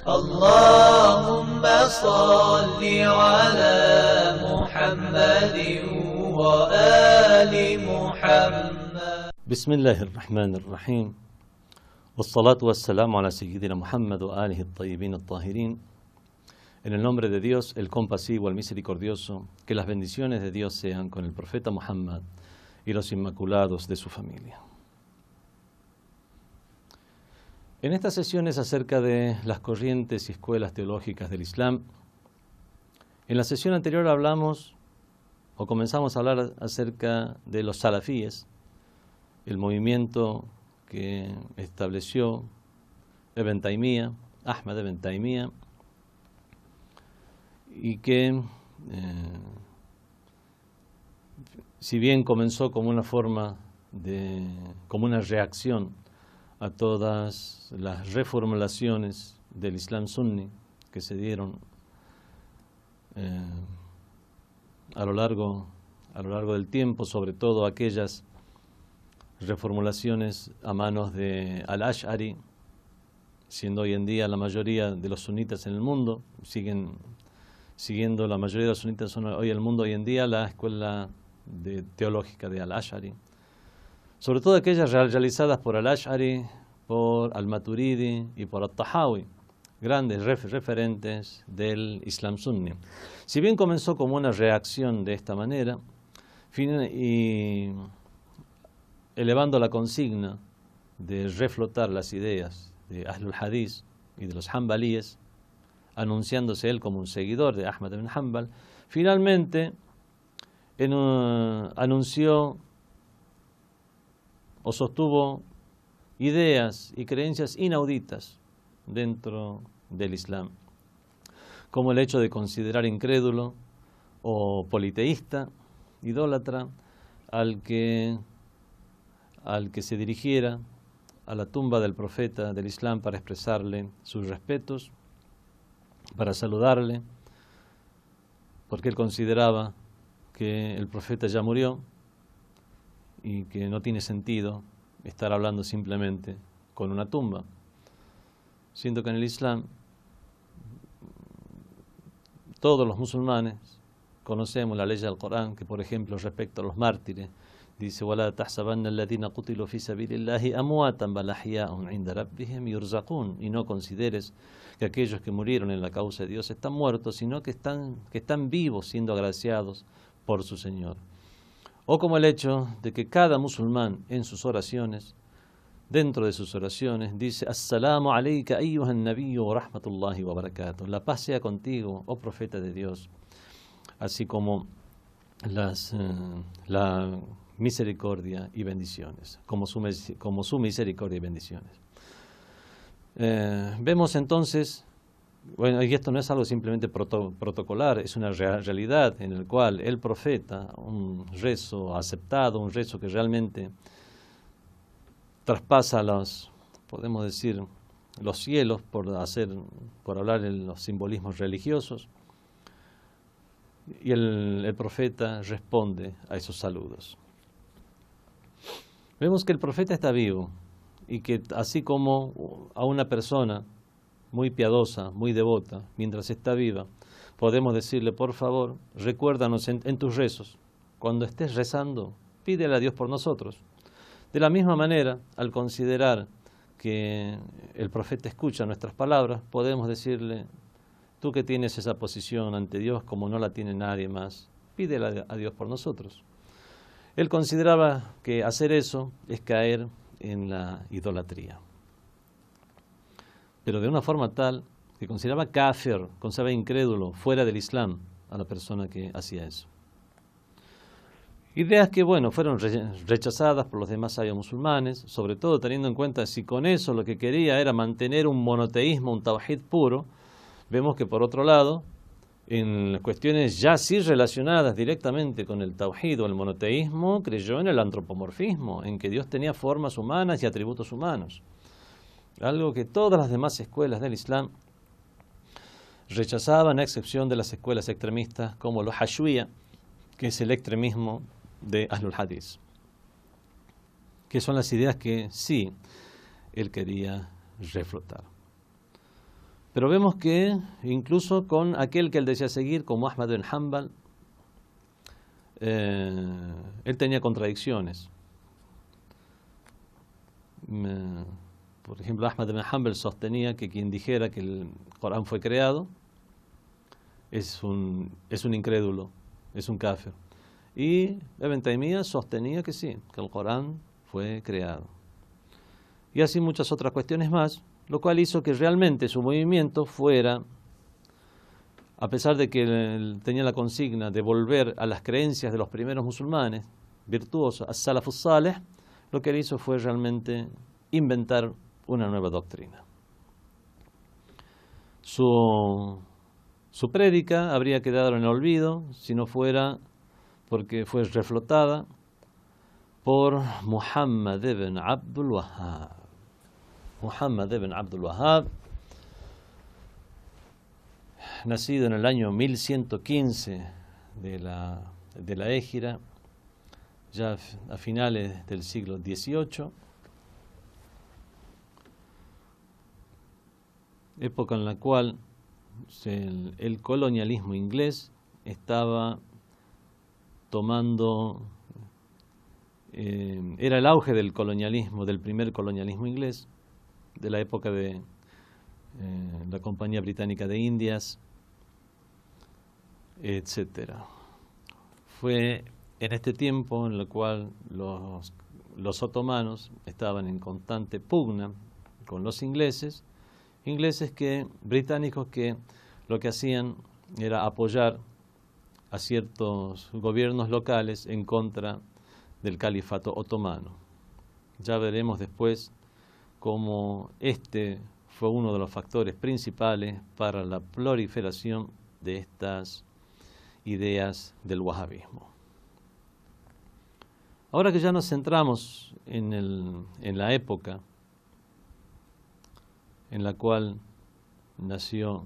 اللهم صل على محمد وآل محمد. بسم الله الرحمن الرحيم والصلاة والسلام على سيدنا Muhammad wa alihi الطيبين الطاهرين. En el nombre de Dios, el compasivo, el misericordioso, que las bendiciones de Dios sean con el profeta Muhammad y los inmaculados de su familia. En estas sesiones acerca de las corrientes y escuelas teológicas del Islam, en la sesión anterior hablamos o comenzamos a hablar acerca de los salafíes, el movimiento que estableció Ibn Taymiyyah, Ahmad Ibn Taymiyyah, y que si bien comenzó como una forma como una reacción a todas las reformulaciones del Islam sunni que se dieron a lo largo del tiempo, sobre todo aquellas reformulaciones a manos de Al-Ash'ari, siendo hoy en día la mayoría de los sunitas en el mundo, siguiendo la mayoría de los sunitas son hoy en el mundo, hoy en día, la escuela teológica de Al-Ash'ari, sobre todo aquellas realizadas por Al-Ash'ari, por Al-Maturidi y por Al-Tahawi, grandes referentes del Islam sunni. Si bien comenzó como una reacción de esta manera, y elevando la consigna de reflotar las ideas de Ahlul Hadith y de los Hanbalíes, anunciándose él como un seguidor de Ahmad ibn Hanbal, finalmente anunció o sostuvo ideas y creencias inauditas dentro del Islam, como el hecho de considerar incrédulo o politeísta, idólatra, al que se dirigiera a la tumba del profeta del Islam para expresarle sus respetos, para saludarle, porque él consideraba que el profeta ya murió y que no tiene sentido estar hablando simplemente con una tumba. Siento que en el Islam todos los musulmanes conocemos la ley del Corán, que por ejemplo respecto a los mártires dice: وَلَا تَحْسَبَنَّ الَّذِينَ قُتِلُوا فِي سَبِيلِ اللَّهِ أَمْوَاتًا بَلْ أَحْيَاءٌ عِنْدَ رَبِّهِمْ يُرْزَقُونَ. Y no consideres que aquellos que murieron en la causa de Dios están muertos, sino que están vivos siendo agraciados por su Señor. O como el hecho de que cada musulmán en sus oraciones, dentro de sus oraciones, dice: Assalamu alayka ayyuhan nabiyyu wa rahmatullahi wa barakatuh. La paz sea contigo, oh profeta de Dios. Así como la misericordia y bendiciones, como su misericordia y bendiciones. Vemos entonces, bueno, y esto no es algo simplemente protocolar, es una realidad en la cual el profeta, un rezo aceptado, un rezo que realmente traspasa podemos decir, los cielos, por hablar en los simbolismos religiosos, y el profeta responde a esos saludos. Vemos que el profeta está vivo y que así como a una persona muy piadosa, muy devota, mientras está viva, podemos decirle: por favor, recuérdanos en tus rezos, cuando estés rezando, pídele a Dios por nosotros. De la misma manera, al considerar que el profeta escucha nuestras palabras, podemos decirle: tú que tienes esa posición ante Dios como no la tiene nadie más, pídele a Dios por nosotros. Él consideraba que hacer eso es caer en la idolatría, pero de una forma tal que consideraba kafir, consideraba incrédulo, fuera del Islam, a la persona que hacía eso. Ideas que, bueno, fueron rechazadas por los demás sabios musulmanes, sobre todo teniendo en cuenta si con eso lo que quería era mantener un monoteísmo, un tawhid puro. Vemos que por otro lado, en cuestiones ya sí relacionadas directamente con el tawhid o el monoteísmo, creyó en el antropomorfismo, en que Dios tenía formas humanas y atributos humanos. Algo que todas las demás escuelas del Islam rechazaban, a excepción de las escuelas extremistas como los Hashwiyya, que es el extremismo de Ahlul Hadith, que son las ideas que sí él quería reflotar. Pero vemos que incluso con aquel que él decía seguir, como Ahmad ibn Hanbal, él tenía contradicciones. Por ejemplo, Ahmad ibn Hanbal sostenía que quien dijera que el Corán fue creado es un incrédulo, es un kafir. Y Ibn Taymiyyah sostenía que sí, que el Corán fue creado. Y así muchas otras cuestiones más, lo cual hizo que realmente su movimiento fuera, a pesar de que él tenía la consigna de volver a las creencias de los primeros musulmanes virtuosos, as-Salafus Saleh, lo que él hizo fue realmente inventar una nueva doctrina. Su prédica habría quedado en el olvido si no fuera porque fue reflotada por Muhammad ibn Abdul Wahhab. Muhammad ibn Abdul Wahhab, nacido en el año 1115 de la Égira, ya a finales del siglo XVIII, época en la cual el colonialismo inglés estaba tomando, era el auge del colonialismo, del primer colonialismo inglés, de la época de la Compañía Británica de Indias, etcétera. Fue en este tiempo en el cual los otomanos estaban en constante pugna con los británicos que lo que hacían era apoyar a ciertos gobiernos locales en contra del califato otomano. Ya veremos después cómo este fue uno de los factores principales para la proliferación de estas ideas del wahabismo. Ahora que ya nos centramos en la época en la cual nació,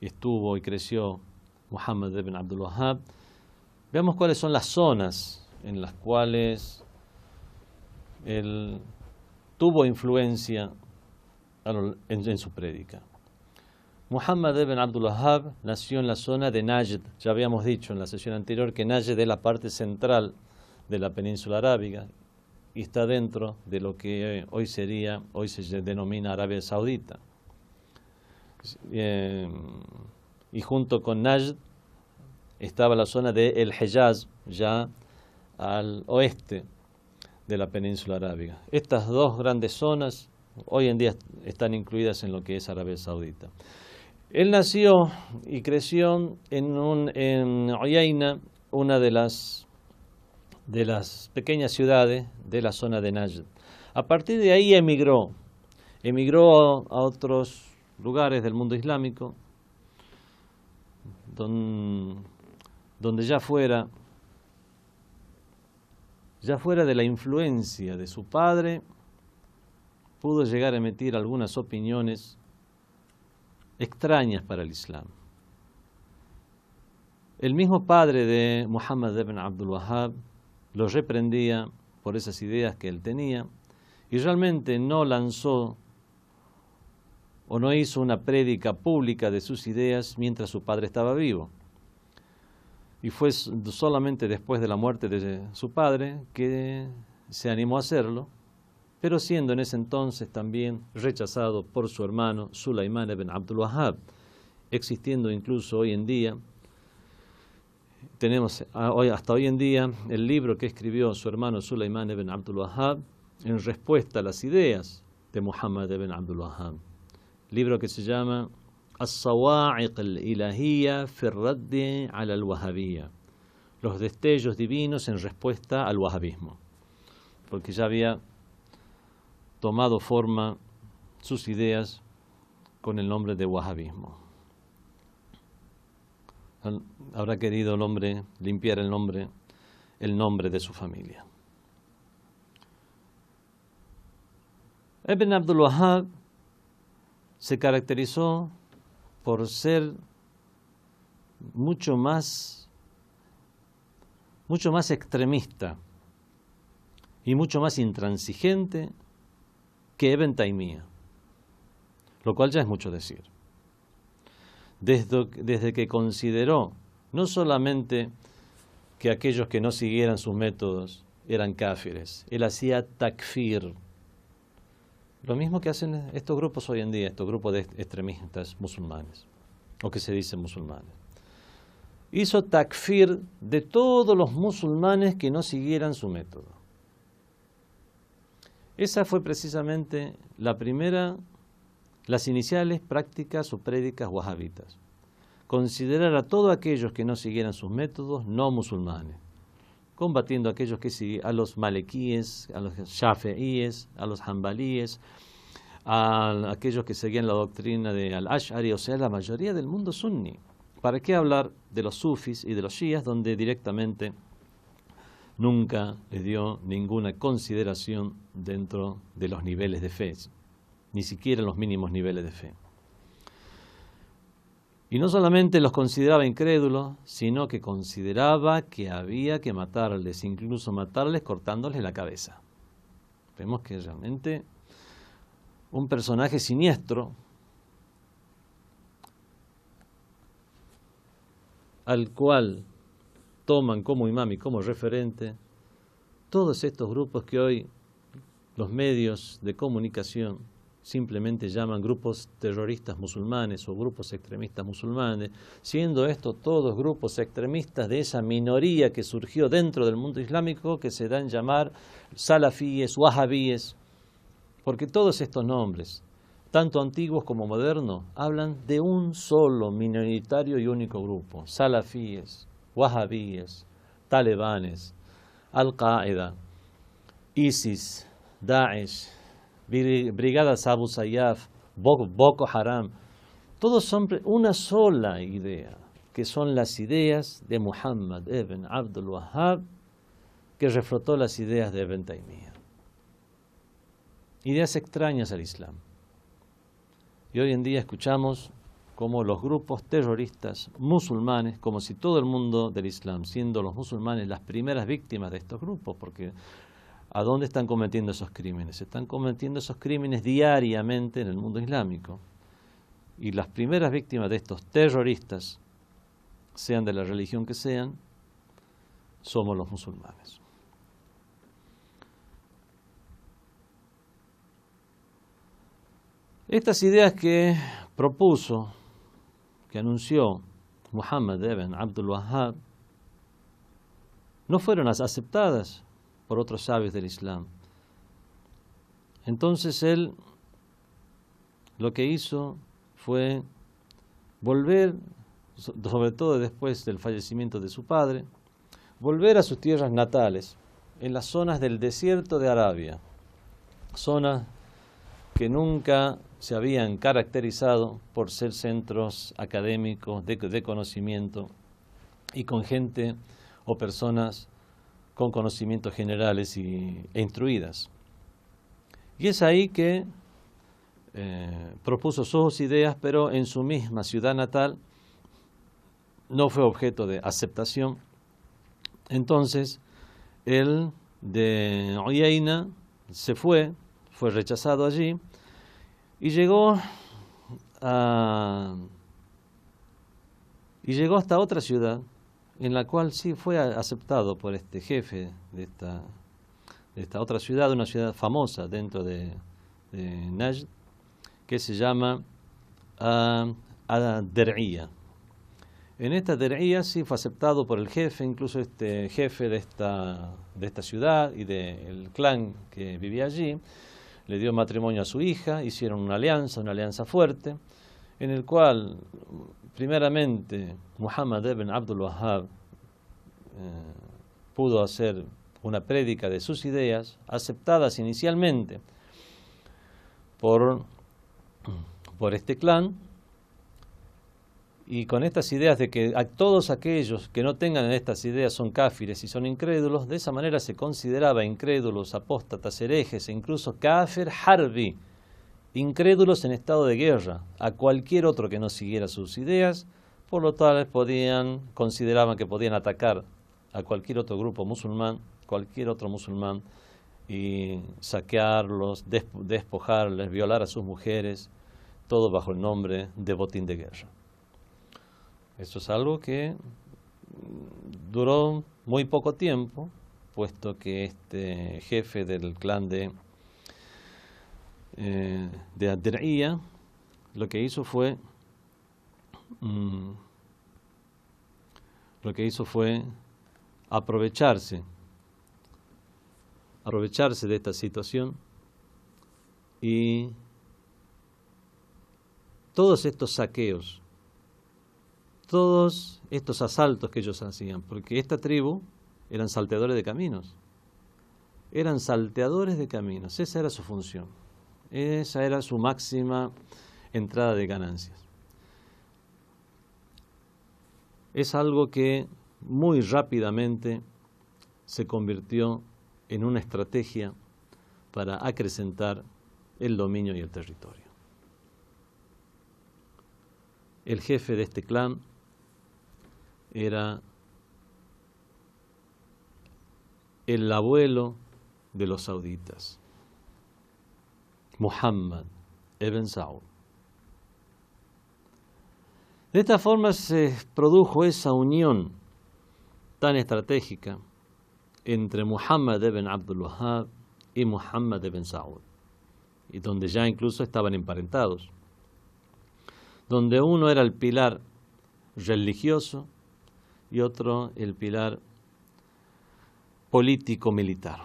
estuvo y creció Muhammad ibn Abdul Wahhab, veamos cuáles son las zonas en las cuales él tuvo influencia en su prédica. Muhammad ibn Abdul Wahhab nació en la zona de Najd. Ya habíamos dicho en la sesión anterior que Najd es la parte central de la península arábiga y está dentro de lo que hoy se denomina Arabia Saudita. Y junto con Najd estaba la zona de El Hejaz, ya al oeste de la península arábiga. Estas dos grandes zonas hoy en día están incluidas en lo que es Arabia Saudita. Él nació y creció en Uyayna, una de las pequeñas ciudades de la zona de Najd. A partir de ahí emigró a otros lugares del mundo islámico, donde ya fuera de la influencia de su padre, pudo llegar a emitir algunas opiniones extrañas para el Islam. El mismo padre de Muhammad ibn Abdul Wahhab lo reprendía por esas ideas que él tenía y realmente no lanzó o no hizo una prédica pública de sus ideas mientras su padre estaba vivo. Y fue solamente después de la muerte de su padre que se animó a hacerlo, pero siendo en ese entonces también rechazado por su hermano Sulaiman ibn Abdul Wahhab, existiendo incluso hoy en día. Tenemos hasta hoy en día el libro que escribió su hermano Sulaiman ibn Abdul Wahhab en respuesta a las ideas de Muhammad ibn Abdul Wahhab. Libro que se llama As-Sawa'iq al-Ilahiyya fi ar-Radd 'ala al-Wahhabiyya. Los destellos divinos en respuesta al wahabismo. Porque ya había tomado forma sus ideas con el nombre de wahabismo. Habrá querido el hombre limpiar el nombre de su familia. Ibn Abdul Wahhab se caracterizó por ser mucho más extremista y mucho más intransigente que Ibn Taymiyyah, lo cual ya es mucho decir. desde que consideró no solamente que aquellos que no siguieran sus métodos eran cáfires, él hacía takfir. Lo mismo que hacen estos grupos hoy en día, estos grupos de extremistas musulmanes, o que se dicen musulmanes. Hizo takfir de todos los musulmanes que no siguieran su método. Esa fue precisamente las iniciales prácticas o prédicas wahabitas. Considerar a todos aquellos que no siguieran sus métodos no musulmanes, combatiendo a aquellos a los malequíes, a los shafi'íes, a los hanbalíes, a aquellos que seguían la doctrina de al-Ash'ari, o sea, la mayoría del mundo sunni. ¿Para qué hablar de los sufis y de los shias, donde directamente nunca les dio ninguna consideración dentro de los niveles de fe, ni siquiera los mínimos niveles de fe? Y no solamente los consideraba incrédulos, sino que consideraba que había que matarles, incluso matarles cortándoles la cabeza. Vemos que realmente un personaje siniestro, al cual toman como imam y como referente todos estos grupos que hoy los medios de comunicación simplemente llaman grupos terroristas musulmanes o grupos extremistas musulmanes, siendo estos todos grupos extremistas de esa minoría que surgió dentro del mundo islámico que se dan a llamar salafíes, wahabíes, porque todos estos nombres, tanto antiguos como modernos, hablan de un solo minoritario y único grupo: salafíes, wahabíes, talibanes, Al-Qaeda, ISIS, Daesh, brigadas Abu Sayyaf, Boko Haram. Todos son una sola idea, que son las ideas de Muhammad ibn Abdul Wahhab, que reflotó las ideas de Ibn Taymiyyah. Ideas extrañas al Islam. Y hoy en día escuchamos como los grupos terroristas musulmanes, como si todo el mundo del Islam, siendo los musulmanes las primeras víctimas de estos grupos, porque ¿a dónde están cometiendo esos crímenes? Se están cometiendo esos crímenes diariamente en el mundo islámico. Y las primeras víctimas de estos terroristas, sean de la religión que sean, somos los musulmanes. Estas ideas que propuso, que anunció Muhammad ibn Abdul Wahhab, no fueron aceptadas por otros sabios del Islam. Entonces él lo que hizo fue volver, sobre todo después del fallecimiento de su padre, volver a sus tierras natales, en las zonas del desierto de Arabia, zonas que nunca se habían caracterizado por ser centros académicos de conocimiento y con gente o personas con conocimientos generales e instruidas. Y es ahí que propuso sus ideas, pero en su misma ciudad natal no fue objeto de aceptación. Entonces, él de Uyayna se fue rechazado allí y llegó hasta otra ciudad, en la cual sí fue aceptado por este jefe de esta otra ciudad, una ciudad famosa dentro de Najd, que se llama Der'iyah. En esta Der'iyah sí fue aceptado por el jefe, incluso este jefe de esta ciudad y del clan que vivía allí, le dio matrimonio a su hija, hicieron una alianza fuerte, en el cual primeramente Muhammad ibn Abdul Wahhab pudo hacer una prédica de sus ideas, aceptadas inicialmente por este clan, y con estas ideas de que a todos aquellos que no tengan estas ideas son cáfires y son incrédulos. De esa manera se consideraba incrédulos, apóstatas, herejes e incluso káfir harbi, incrédulos en estado de guerra, a cualquier otro que no siguiera sus ideas. Por lo tal consideraban que podían atacar a cualquier otro grupo musulmán, cualquier otro musulmán, y saquearlos, despojarles, violar a sus mujeres, todo bajo el nombre de botín de guerra. Eso es algo que duró muy poco tiempo, puesto que este jefe del clan de Ad-Dir'iyya lo que hizo fue aprovecharse de esta situación, y todos estos saqueos, todos estos asaltos que ellos hacían, porque esta tribu eran salteadores de caminos, esa era su función, esa era su máxima entrada de ganancias. Es algo que muy rápidamente se convirtió en una estrategia para acrecentar el dominio y el territorio. El jefe de este clan era el abuelo de los sauditas, Muhammad ibn Saud. De esta forma se produjo esa unión tan estratégica entre Muhammad ibn Abdul Wahhab y Muhammad ibn Saud, y donde ya incluso estaban emparentados, donde uno era el pilar religioso y otro el pilar político-militar.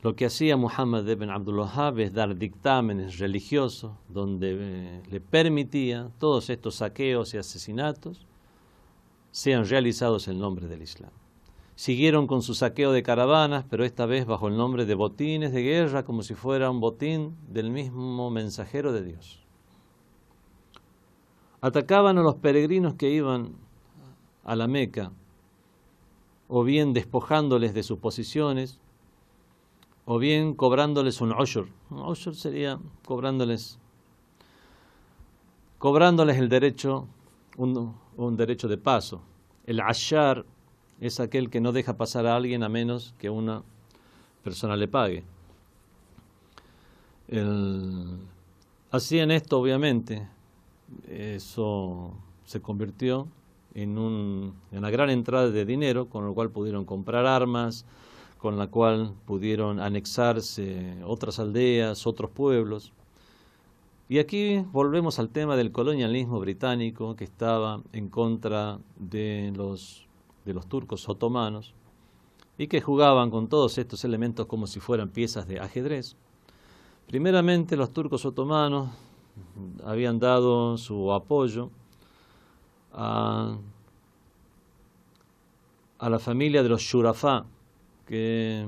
Lo que hacía Muhammad ibn Abdul Wahhab es dar dictámenes religiosos donde le permitía todos estos saqueos y asesinatos sean realizados en nombre del Islam. Siguieron con su saqueo de caravanas, pero esta vez bajo el nombre de botines de guerra, como si fuera un botín del mismo mensajero de Dios. Atacaban a los peregrinos que iban a la Meca, o bien despojándoles de sus posiciones, o bien cobrándoles un ushur. Un ushur sería cobrándoles el derecho, un derecho de paso. El ashar es aquel que no deja pasar a alguien a menos que una persona le pague. Hacían esto, obviamente, eso se convirtió en una gran entrada de dinero, con lo cual pudieron comprar armas, con la cual pudieron anexarse otras aldeas, otros pueblos. Y aquí volvemos al tema del colonialismo británico, que estaba en contra de los turcos otomanos, y que jugaban con todos estos elementos como si fueran piezas de ajedrez. Primeramente, los turcos otomanos habían dado su apoyo a la familia de los Shurafa, que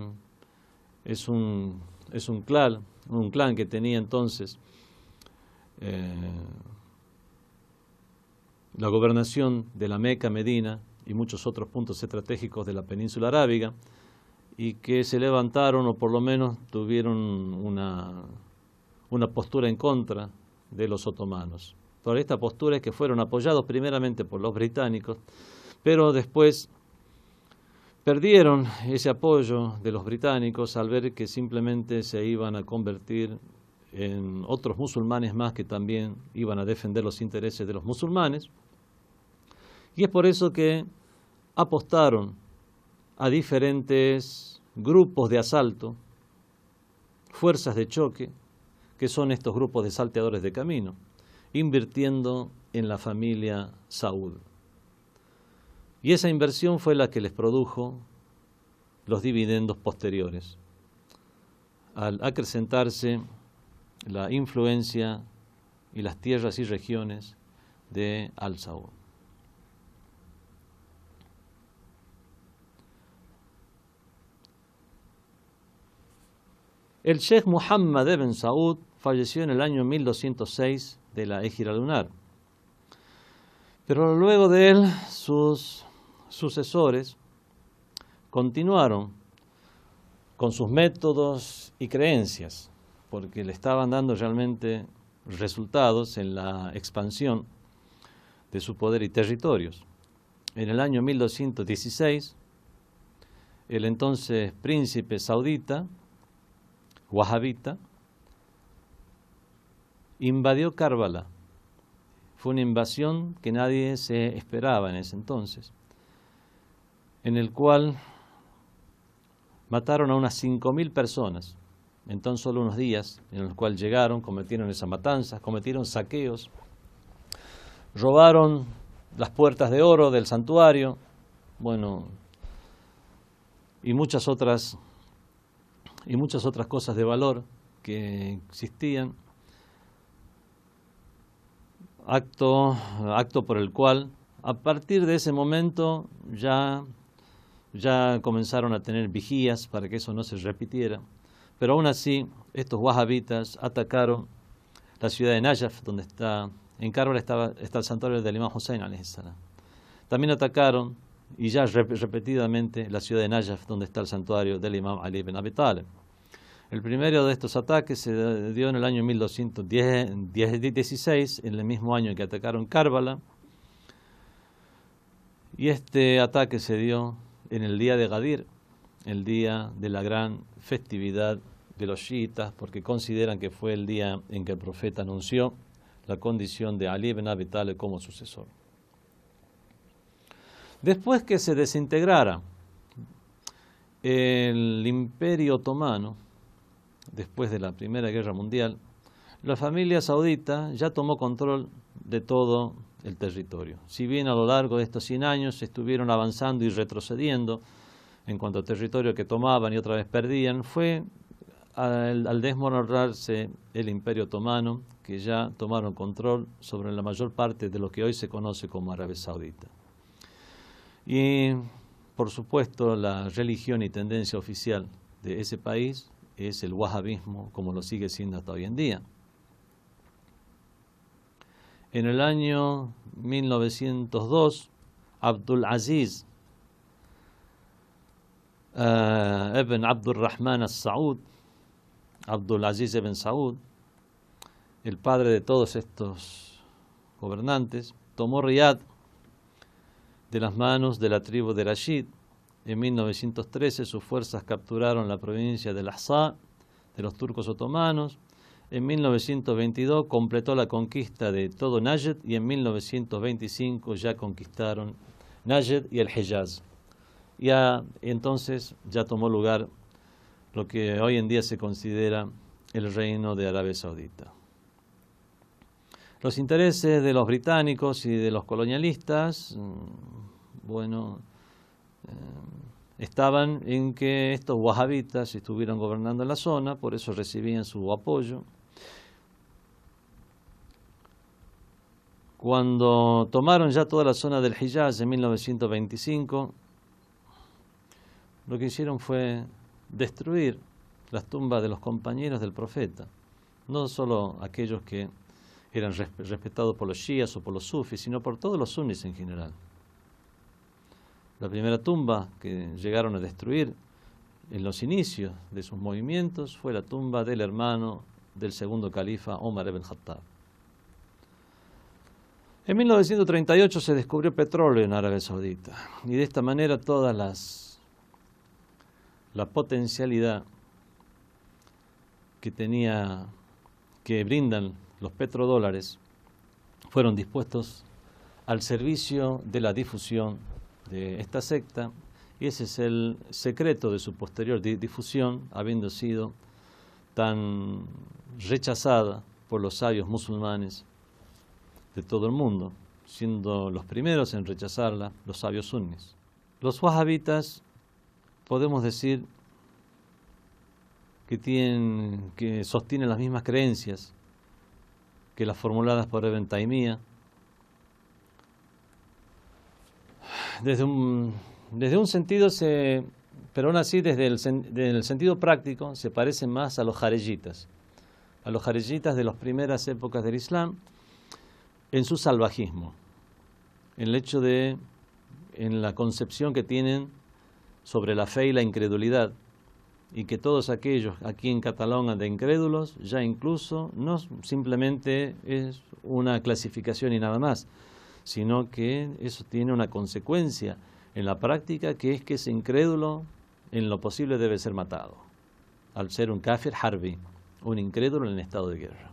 es un clan que tenía entonces la gobernación de la Meca, Medina y muchos otros puntos estratégicos de la península arábiga, y que se levantaron, o por lo menos tuvieron una postura en contra de los otomanos. Por esta postura es que fueron apoyados primeramente por los británicos, pero después perdieron ese apoyo de los británicos al ver que simplemente se iban a convertir en otros musulmanes más que también iban a defender los intereses de los musulmanes. Y es por eso que apostaron a diferentes grupos de asalto, fuerzas de choque, que son estos grupos de salteadores de camino, invirtiendo en la familia Saud. Y esa inversión fue la que les produjo los dividendos posteriores, al acrecentarse la influencia y las tierras y regiones de Al Saud. El Sheikh Muhammad ibn Saud falleció en el año 1206 de la Égira lunar, pero luego de él sus sucesores continuaron con sus métodos y creencias, porque le estaban dando realmente resultados en la expansión de su poder y territorios. En el año 1216, el entonces príncipe saudita, wahabita, invadió Karbala, Fue una invasión que nadie se esperaba en ese entonces, en el cual mataron a unas 5.000 personas en tan solo unos días, en los cuales llegaron, cometieron esas matanzas, cometieron saqueos, robaron las puertas de oro del santuario, bueno, y muchas otras cosas de valor que existían. Acto por el cual, a partir de ese momento, ya comenzaron a tener vigías para que eso no se repitiera. Pero aún así, estos wahabitas atacaron la ciudad de Najaf, donde en Karbala está el santuario del Imam Hussein alayhi salam. También atacaron, y ya repetidamente, la ciudad de Najaf, donde está el santuario del Imam Ali ibn Abi Talib. El primero de estos ataques se dio en el año 1216, en el mismo año en que atacaron Karbala. Y este ataque se dio en el día de Gadir, el día de la gran festividad de los chiitas, porque consideran que fue el día en que el profeta anunció la condición de Ali ibn Abi Talib como sucesor. Después que se desintegrara el Imperio Otomano, después de la Primera Guerra Mundial, la familia saudita ya tomó control de todo el territorio. Si bien a lo largo de estos 100 años estuvieron avanzando y retrocediendo en cuanto a territorio que tomaban y otra vez perdían, fue al desmoronarse el Imperio Otomano que ya tomaron control sobre la mayor parte de lo que hoy se conoce como Arabia Saudita. Y, por supuesto, la religión y tendencia oficial de ese país es el wahabismo, como lo sigue siendo hasta hoy en día. En el año 1902, Abdul Aziz ibn Abdurrahman al-Saud, Abdul Aziz ibn Saud, el padre de todos estos gobernantes, tomó Riyadh de las manos de la tribu de Rashid. En 1913 sus fuerzas capturaron la provincia de Ahsa de los turcos otomanos. En 1922 completó la conquista de todo Najd y en 1925 ya conquistaron Najd y el Hijaz. Entonces ya tomó lugar lo que hoy en día se considera el reino de Arabia Saudita. Los intereses de los británicos y de los colonialistas, estaban en que estos wahabitas estuvieran gobernando en la zona, por eso recibían su apoyo. Cuando tomaron ya toda la zona del Hijaz en 1925, lo que hicieron fue destruir las tumbas de los compañeros del profeta, no solo aquellos que eran respetados por los shias o por los sufis, sino por todos los sunnis en general. La primera tumba que llegaron a destruir en los inicios de sus movimientos fue la tumba del hermano del segundo califa Omar ibn Khattab. En 1938 se descubrió petróleo en Arabia Saudita y de esta manera toda la potencialidad que brindan los petrodólares fueron dispuestos al servicio de la difusión de esta secta, y ese es el secreto de su posterior difusión, habiendo sido tan rechazada por los sabios musulmanes de todo el mundo, siendo los primeros en rechazarla los sabios sunnis. Los wahabitas podemos decir que sostienen las mismas creencias que las formuladas por Ibn Taymiyyah. Desde un sentido, pero aún así desde el sentido práctico, se parecen más a los jareyitas de las primeras épocas del Islam, en su salvajismo, en el hecho en la concepción que tienen sobre la fe y la incredulidad, y que todos aquellos a quien catalogan de incrédulos ya incluso no simplemente es una clasificación y nada más, sino que eso tiene una consecuencia en la práctica, que es que ese incrédulo en lo posible debe ser matado, al ser un kafir harbi, un incrédulo en estado de guerra.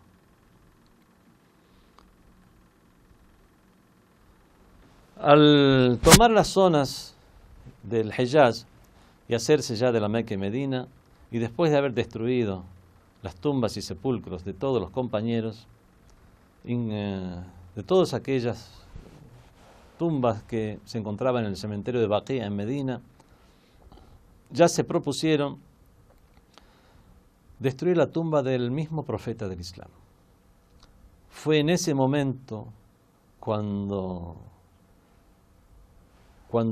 Al tomar las zonas del Hejaz y hacerse ya de la Meca y Medina, y después de haber destruido las tumbas y sepulcros de todos los compañeros, de todas aquellas tumbas que se encontraban en el cementerio de Baqía en Medina, ya se propusieron destruir la tumba del mismo profeta del Islam. Fue en ese momento cuando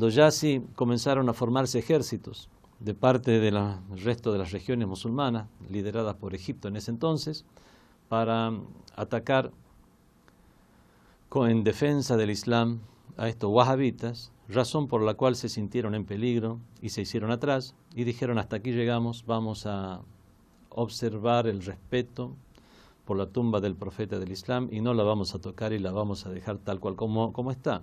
ya sí comenzaron a formarse ejércitos de parte del resto de las regiones musulmanas, lideradas por Egipto en ese entonces, para atacar en defensa del Islam a estos wahabitas, razón por la cual se sintieron en peligro y se hicieron atrás y dijeron: hasta aquí llegamos, vamos a observar el respeto por la tumba del profeta del Islam y no la vamos a tocar y la vamos a dejar tal cual como está.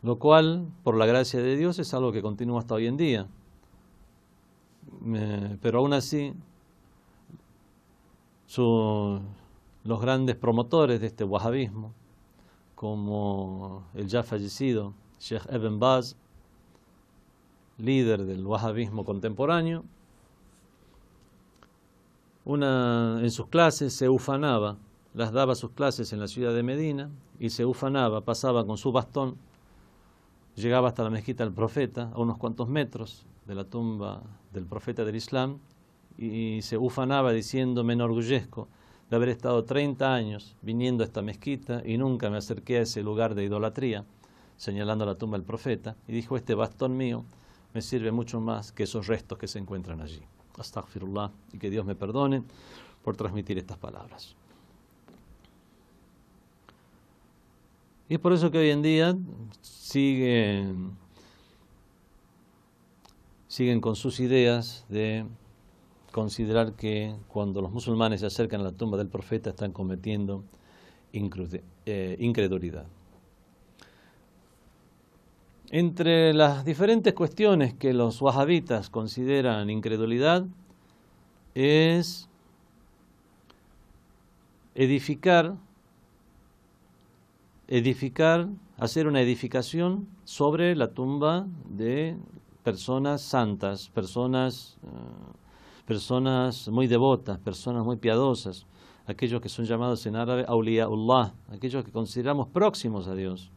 Lo cual, por la gracia de Dios, es algo que continúa hasta hoy en día. Pero aún así, los grandes promotores de este wahabismo, como el ya fallecido Sheikh Ibn Baz, líder del wahabismo contemporáneo, en sus clases se ufanaba, las daba sus clases en la ciudad de Medina y se ufanaba, pasaba con su bastón, llegaba hasta la mezquita del profeta, a unos cuantos metros de la tumba del profeta del Islam, y se ufanaba diciendo: me enorgullezco de haber estado 30 años viniendo a esta mezquita y nunca me acerqué a ese lugar de idolatría, señalando la tumba del profeta, y dijo: este bastón mío me sirve mucho más que esos restos que se encuentran allí. Astaghfirullah, y que Dios me perdone por transmitir estas palabras. Y es por eso que hoy en día siguen con sus ideas de considerar que cuando los musulmanes se acercan a la tumba del profeta están cometiendo incredulidad. Entre las diferentes cuestiones que los wahabitas consideran incredulidad es hacer una edificación sobre la tumba de personas santas, personas muy devotas, personas muy piadosas, aquellos que son llamados en árabe awliyaullah, aquellos que consideramos próximos a Dios.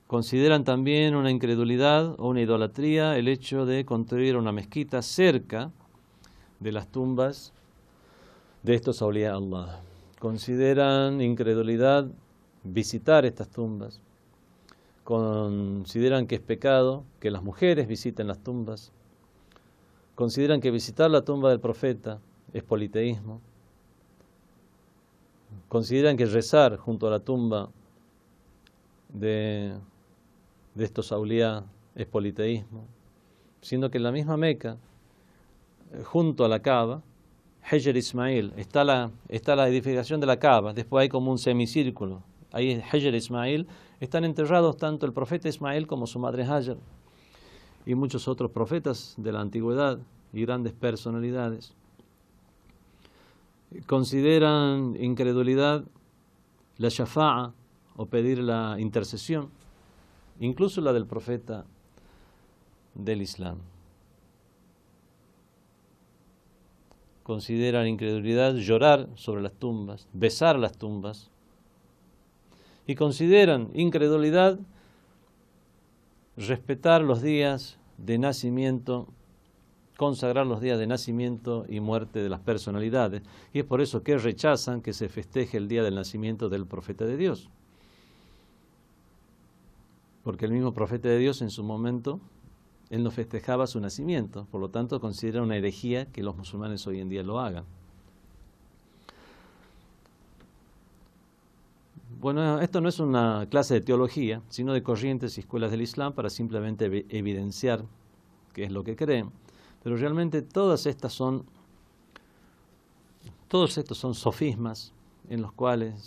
Consideran también una incredulidad o una idolatría el hecho de construir una mezquita cerca de las tumbas de estos awliya Allah. Consideran incredulidad visitar estas tumbas. Consideran que es pecado que las mujeres visiten las tumbas. Consideran que visitar la tumba del profeta es politeísmo. Consideran que rezar junto a la tumba de estos awliya es politeísmo, siendo que en la misma Meca, junto a la Kaaba, Hijr Ismail, está la edificación de la Kaaba, después hay como un semicírculo, ahí es Hijr Ismail, están enterrados tanto el profeta Ismail como su madre Hajar y muchos otros profetas de la antigüedad y grandes personalidades. Consideran incredulidad la shafa'a o pedir la intercesión, incluso la del profeta del Islam. Consideran incredulidad llorar sobre las tumbas, besar las tumbas, y consideran incredulidad respetar los días de nacimiento, consagrar los días de nacimiento y muerte de las personalidades, y es por eso que rechazan que se festeje el día del nacimiento del profeta de Dios, porque el mismo profeta de Dios en su momento él no festejaba su nacimiento, por lo tanto considera una herejía que los musulmanes hoy en día lo hagan. Bueno, esto no es una clase de teología, sino de corrientes y escuelas del Islam para simplemente evidenciar qué es lo que creen. Pero realmente todos estos son sofismas en los cuales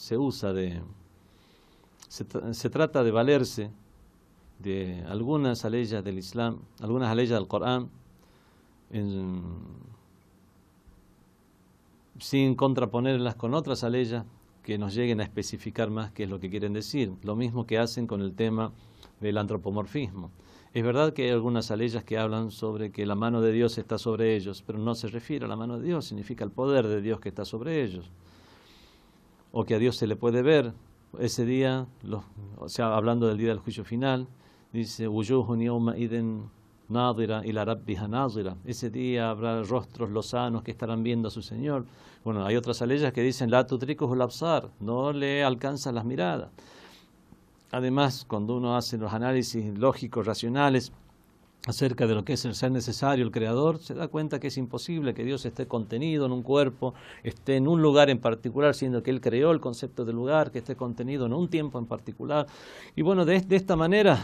se trata de valerse de algunas aleyas del Islam, algunas aleyas del Corán, sin contraponerlas con otras aleyas que nos lleguen a especificar más qué es lo que quieren decir. Lo mismo que hacen con el tema del antropomorfismo. Es verdad que hay algunas aleyas que hablan sobre que la mano de Dios está sobre ellos, pero no se refiere a la mano de Dios, significa el poder de Dios que está sobre ellos. O que a Dios se le puede ver. Ese día, o sea, hablando del día del juicio final, dice, "Wujuhun yawma idhin nadira ila rabbiha nazira". Ese día habrá rostros lozanos que estarán viendo a su Señor. Bueno, hay otras aleyas que dicen, "La tudrikuhul absar", no le alcanzan las miradas. Además, cuando uno hace los análisis lógicos, racionales, acerca de lo que es el ser necesario, el Creador, se da cuenta que es imposible que Dios esté contenido en un cuerpo, esté en un lugar en particular, siendo que Él creó el concepto de lugar, que esté contenido en un tiempo en particular. Y bueno, de esta manera,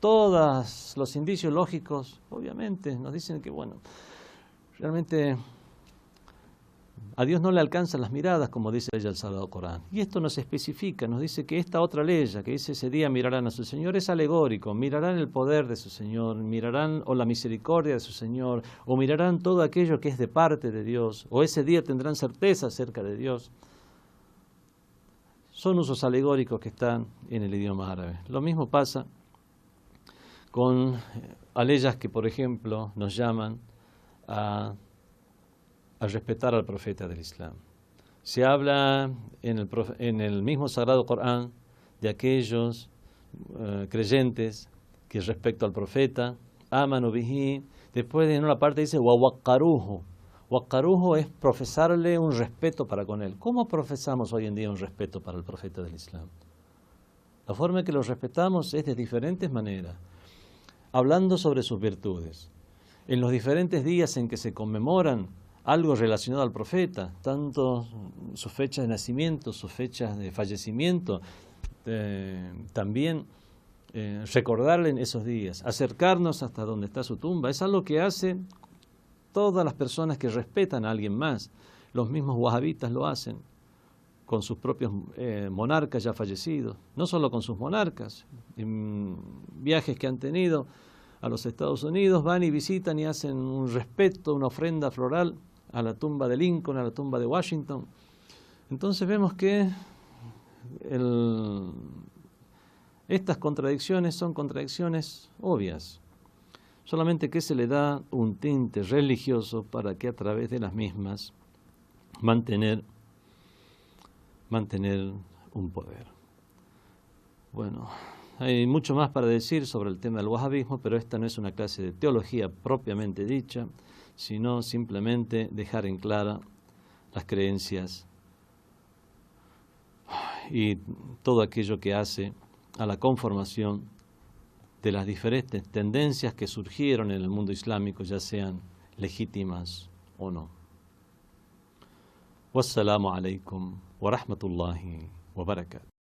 todos los indicios lógicos, obviamente, nos dicen que, bueno, realmente a Dios no le alcanzan las miradas, como dice el Sagrado Corán. Y esto nos especifica, nos dice que esta otra ley, que dice ese día mirarán a su Señor, es alegórico. Mirarán el poder de su Señor, mirarán o la misericordia de su Señor, o mirarán todo aquello que es de parte de Dios, o ese día tendrán certeza acerca de Dios. Son usos alegóricos que están en el idioma árabe. Lo mismo pasa con aleyas que, por ejemplo, nos llaman a respetar al profeta del Islam. Se habla en el mismo Sagrado Corán de aquellos creyentes que respecto al profeta, amanu bihi, después en una parte dice, wa waqaruhu. Waqaruhu es profesarle un respeto para con él. ¿Cómo profesamos hoy en día un respeto para el profeta del Islam? La forma en que lo respetamos es de diferentes maneras, hablando sobre sus virtudes. En los diferentes días en que se conmemoran algo relacionado al profeta, tanto sus fechas de nacimiento, sus fechas de fallecimiento, también recordarle en esos días, acercarnos hasta donde está su tumba, es algo que hacen todas las personas que respetan a alguien más. Los mismos wahabitas lo hacen con sus propios monarcas ya fallecidos, no solo con sus monarcas, en viajes que han tenido a los Estados Unidos, van y visitan y hacen un respeto, una ofrenda floral a la tumba de Lincoln, a la tumba de Washington. Entonces vemos que estas contradicciones son contradicciones obvias, solamente que se le da un tinte religioso para que a través de las mismas mantener un poder. Bueno, hay mucho más para decir sobre el tema del wahabismo, pero esta no es una clase de teología propiamente dicha, sino simplemente dejar en clara las creencias y todo aquello que hace a la conformación de las diferentes tendencias que surgieron en el mundo islámico, ya sean legítimas o no. Wassalamu alaikum wa rahmatullahi wa barakatuh.